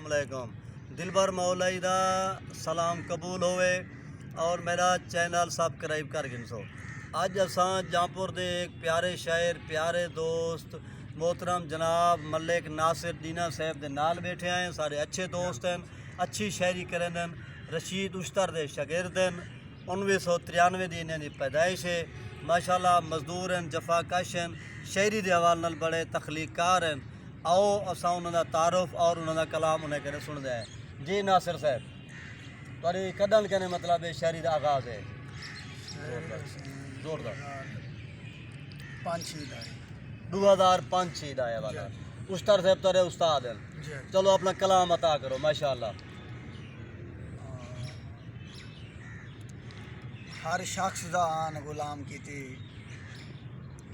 अस्सलाम वालेकुम। दिलबर मौलाई दा सलाम कबूल होवे और मेरा चैनल सब्सक्राइब कर गिनसो। अज असां जामपुर दे एक प्यारे शायर प्यारे दोस्त मोहतरम जनाब मलिक नासिर दीना साहब दे नाल बैठे हैं। सारे अच्छे दोस्त हैं, अच्छी शायरी करें। रशीद उश्तर दे शागिर्द हैं। 1993 दी इन्हां दी पैदाइश है। माशाअल्लाह मजदूर हैं, जफाकश हैं, शायरी के हवाले नाल बड़े तख्लीकार हैं। आओ असां उन्हां दा तारुफ और उन्हां दा कलाम उन्हें कने सुनदे हैं। जी नासिर साहब, तुहाडी कदन कहने मतलब है शायरी का आगाज़ है? जोरदार 2005 दा है वाला। उस्ताद साहब तुहाडे उस्ताद हैं। चलो अपना कलाम अता करो माशाअल्लाह। हर शख्स दा आन गुलाम कीती,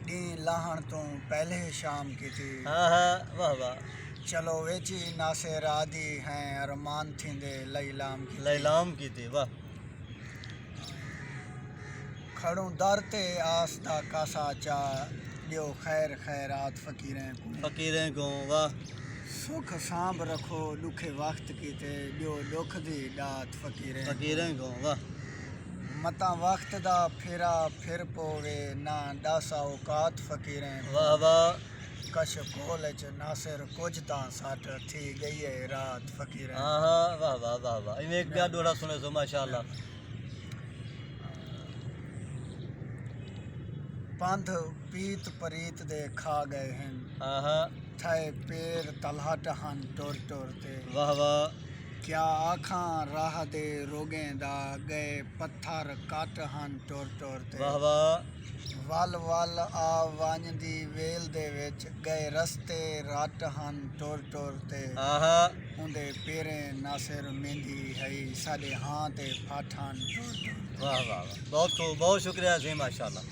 दी लाहण तो पहले शाम कीती। हाँ हाँ, वाह वाह। चलो वेची नासिर आदि हैं अरमान थींदे लैलाम कीती। लैलाम कीती, वाह। खड़ूं दर ते आस दा कासा चा, दियो खैर खैरात फकीरें को, वाह। सुख सांभ रखो दुखे वक्त कीते, दियो दुख दी दात फकीरें को, वाह। मता वक्त दा फिरा फिर पोवे, ना दासा औकात फकीरें को। वाह वाह। कश कोल च नासिर कुछ तां सट थी गई है रात फकीरें। हाँ हाँ, वाह वाह वाह वाह। इमें एक ब्याह दोहरा सुने सो माशाअल्लाह। पंध पीत परीत दे खा गए हैं, हाँ हाँ, थाए पैर तलहट हन टोर टोरते। वाह वाह। क्या आखां राह दे रोगें दा, गए पत्थर कट हन टोर टोरते। वाह वाह। वल वल आ वंजदी वेल दे विच, गए रस्ते रट हन टोर टोरते। हाँ हाँ, उंदे पेरें नासिर मेहंदी है, साडे हां ते फाठ हन टोर टोरते। वाह वाह वाह। बहुत खूब, बहुत शुक्रिया जी माशाअल्लाह।